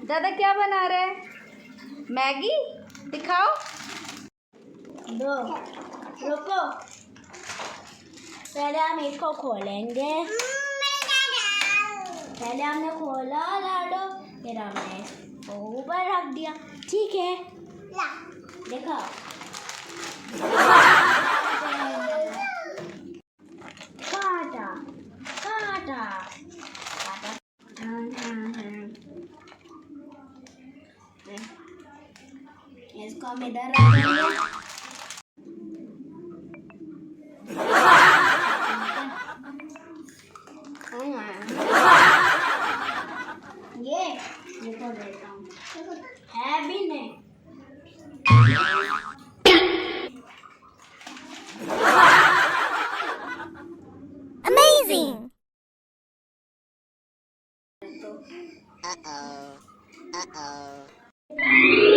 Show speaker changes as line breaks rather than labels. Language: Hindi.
दादा क्या बना रहे हैं? मैगी दिखाओ।
दो रुको, पहले हम इसको खोलेंगे। पहले हमने खोला लाडो, फिर हमने इसको ऊपर रख दिया। ठीक है, देखो काटा काटा काटा। इसको हम इधर रखेंगे। ये तो देता हूँ, है भी नहीं।
Amazing! Uh-oh.